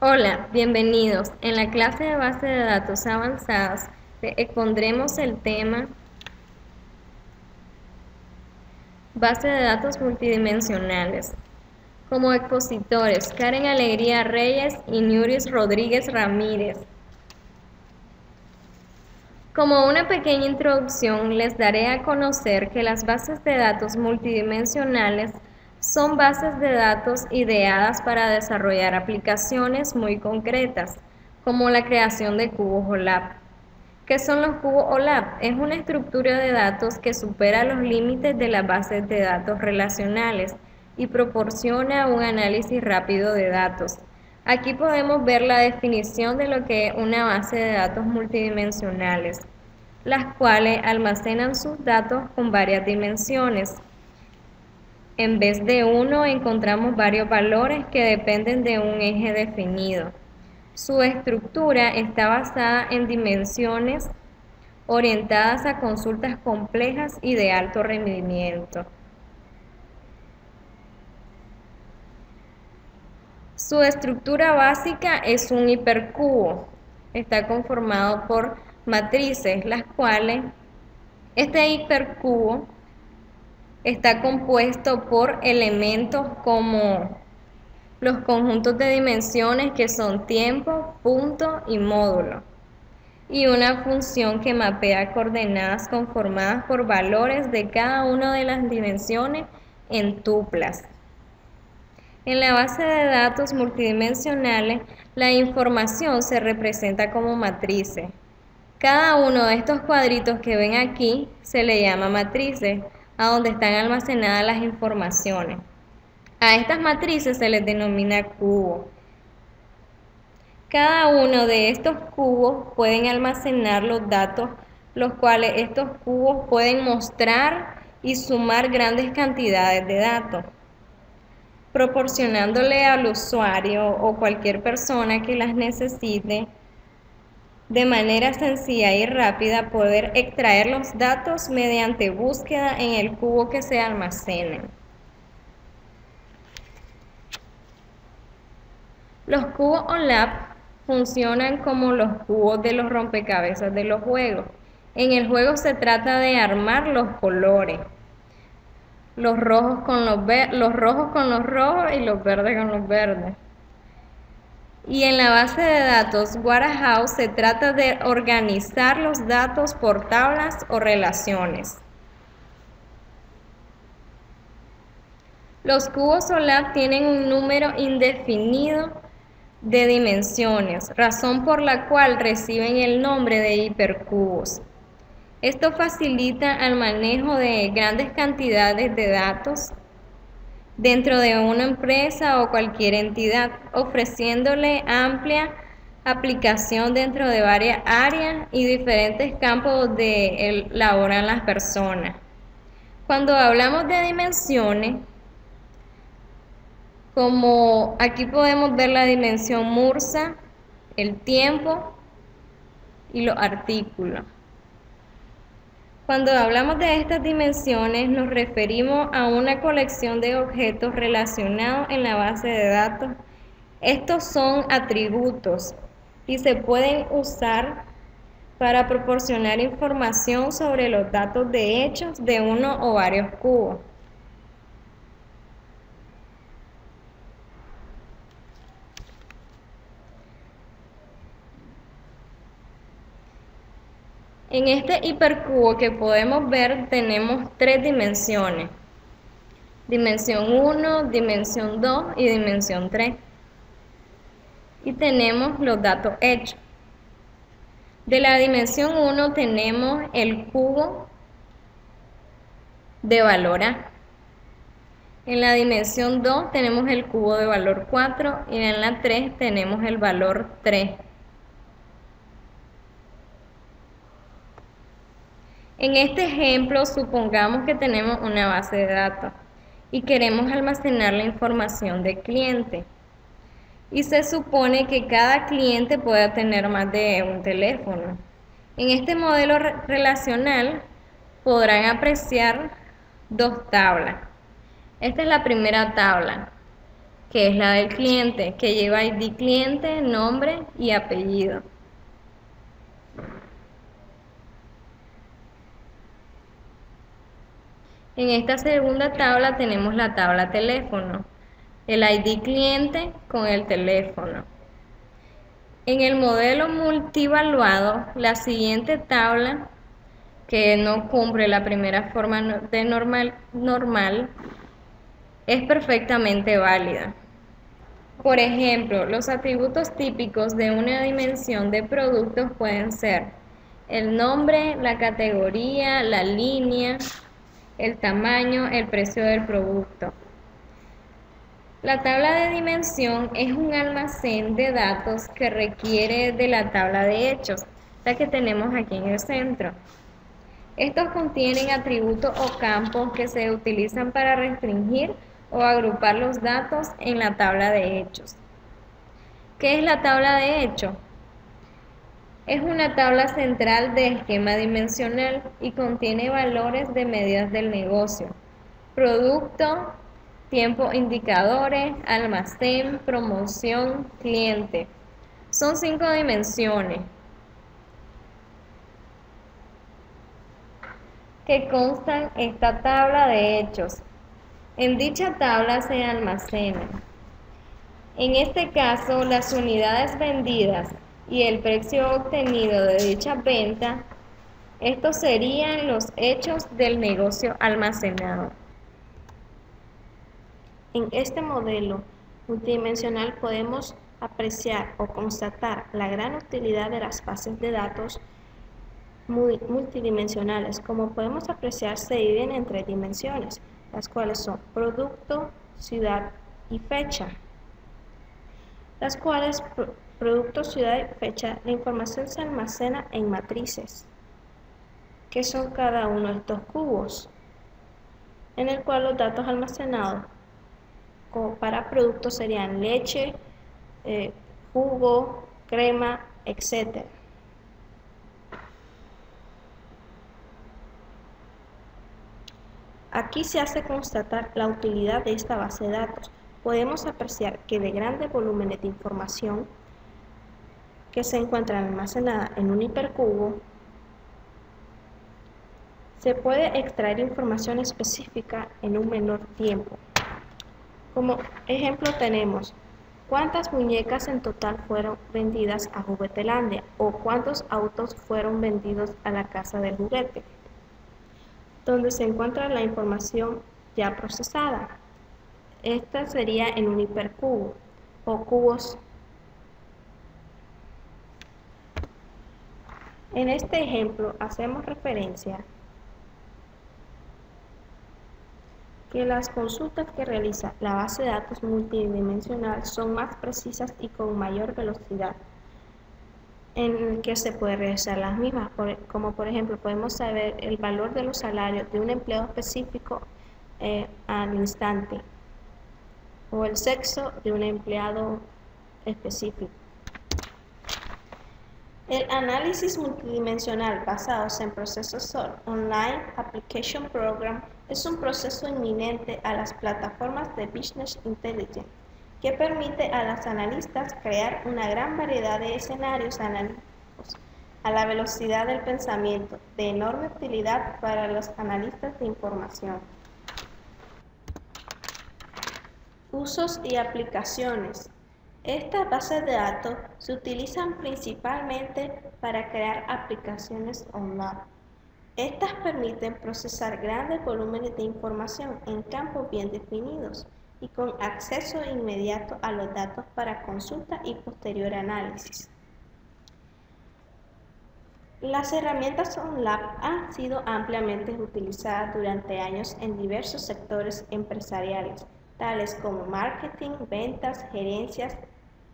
Hola, bienvenidos. En la clase de base de datos avanzadas expondremos el tema base de datos multidimensionales. Como expositores, Karen Alegría Reyes y Nuris Rodríguez Ramírez. Como una pequeña introducción, les daré a conocer que las bases de datos multidimensionales son bases de datos ideadas para desarrollar aplicaciones muy concretas, como la creación de cubos OLAP. ¿Qué son los cubos OLAP? Es una estructura de datos que supera los límites de las bases de datos relacionales y proporciona un análisis rápido de datos. Aquí podemos ver la definición de lo que es una base de datos multidimensionales, las cuales almacenan sus datos con varias dimensiones. En vez de uno encontramos varios valores que dependen de un eje definido. Su estructura está basada en dimensiones orientadas a consultas complejas y de alto rendimiento. Su estructura básica es un hipercubo. Está conformado por matrices, las cuales este hipercubo está compuesto por elementos como los conjuntos de dimensiones que son tiempo, punto y módulo, y una función que mapea coordenadas conformadas por valores de cada una de las dimensiones en tuplas. En la base de datos multidimensionales, la información se representa como matrices. Cada uno de estos cuadritos que ven aquí se le llama matrices, a donde están almacenadas las informaciones. A estas matrices se les denomina cubos. Cada uno de estos cubos pueden almacenar los datos, los cuales estos cubos pueden mostrar y sumar grandes cantidades de datos, proporcionándole al usuario o cualquier persona que las necesite de manera sencilla y rápida poder extraer los datos mediante búsqueda en el cubo que se almacenen. Los cubos OLAP funcionan como los cubos de los rompecabezas de los juegos. En el juego se trata de armar los colores, los rojos con los rojos y los verdes con los verdes. Y en la base de datos Warehouse se trata de organizar los datos por tablas o relaciones. Los cubos OLAP tienen un número indefinido de dimensiones, razón por la cual reciben el nombre de hipercubos. Esto facilita el manejo de grandes cantidades de datos dentro de una empresa o cualquier entidad, ofreciéndole amplia aplicación dentro de varias áreas y diferentes campos donde laboran las personas. Cuando hablamos de dimensiones, como aquí podemos ver la dimensión MURSA, el tiempo y los artículos. Cuando hablamos de estas dimensiones nos referimos a una colección de objetos relacionados en la base de datos. Estos son atributos y se pueden usar para proporcionar información sobre los datos de hechos de uno o varios cubos. En este hipercubo que podemos ver tenemos tres dimensiones. Dimensión 1, dimensión 2 y dimensión 3. Y tenemos los datos hechos. De la dimensión 1 tenemos el cubo de valor A. En la dimensión 2 tenemos el cubo de valor 4 y en la 3 tenemos el valor 3. En este ejemplo, supongamos que tenemos una base de datos y queremos almacenar la información del cliente. Y se supone que cada cliente pueda tener más de un teléfono. En este modelo relacional podrán apreciar dos tablas. Esta es la primera tabla. que es la del cliente, que lleva ID cliente, nombre y apellido. En esta segunda tabla tenemos la tabla teléfono, el ID cliente con el teléfono. En el modelo multivaluado, la siguiente tabla, que no cumple la primera forma de normal, es perfectamente válida. Por ejemplo, los atributos típicos de una dimensión de productos pueden ser el nombre, la categoría, la línea, el tamaño, el precio del producto. La tabla de dimensión es un almacén de datos que requiere de la tabla de hechos, la que tenemos aquí en el centro. Estos contienen atributos o campos que se utilizan para restringir o agrupar los datos en la tabla de hechos. ¿Qué es la tabla de hechos? Es una tabla central de esquema dimensional y contiene valores de medidas del negocio, producto, tiempo indicadores, almacén, promoción, cliente. Son 5 dimensiones que constan esta tabla de hechos. En dicha tabla se almacenan, en este caso, las unidades vendidas y el precio obtenido de dicha venta. Estos serían los hechos del negocio almacenado. En este modelo multidimensional podemos apreciar o constatar la gran utilidad de las bases de datos multidimensionales. Como podemos apreciar, se dividen en 3 dimensiones, las cuales son producto, ciudad y fecha. Las cuales, producto, ciudad y fecha, la información se almacena en matrices, que son cada uno de estos cubos, en el cual los datos almacenados como para productos serían leche, jugo, crema, etc. Aquí se hace constatar la utilidad de esta base de datos. Podemos apreciar que de grandes volúmenes de información que se encuentran almacenadas en un hipercubo, se puede extraer información específica en un menor tiempo. Como ejemplo tenemos cuántas muñecas en total fueron vendidas a Juguetelandia o cuántos autos fueron vendidos a la casa del juguete, donde se encuentra la información ya procesada. Esta sería en un hipercubo o cubos. En este ejemplo hacemos referencia que las consultas que realiza la base de datos multidimensional son más precisas y con mayor velocidad en que se puede realizar las mismas, como por ejemplo podemos saber el valor de los salarios de un empleado específico al instante o el sexo de un empleado específico. El análisis multidimensional basado en procesos online application program es un proceso inminente a las plataformas de Business Intelligence que permite a los analistas crear una gran variedad de escenarios analíticos a la velocidad del pensamiento, de enorme utilidad para los analistas de información. Usos y aplicaciones. Estas bases de datos se utilizan principalmente para crear aplicaciones online. Estas permiten procesar grandes volúmenes de información en campos bien definidos y con acceso inmediato a los datos para consulta y posterior análisis. Las herramientas OnLab han sido ampliamente utilizadas durante años en diversos sectores empresariales, tales como marketing, ventas, gerencias,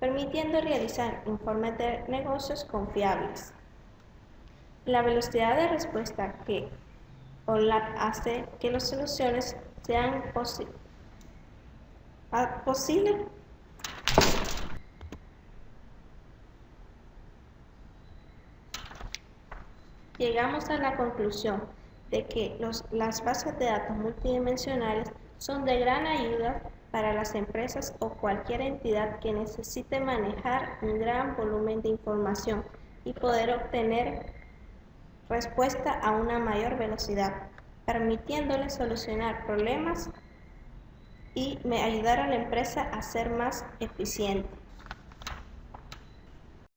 permitiendo realizar informes de negocios confiables. La velocidad de respuesta que OnLab hace que las soluciones sean posibles. Llegamos a la conclusión de que las bases de datos multidimensionales son de gran ayuda para las empresas o cualquier entidad que necesite manejar un gran volumen de información y poder obtener respuesta a una mayor velocidad, permitiéndole solucionar problemas y ayudar a la empresa a ser más eficiente.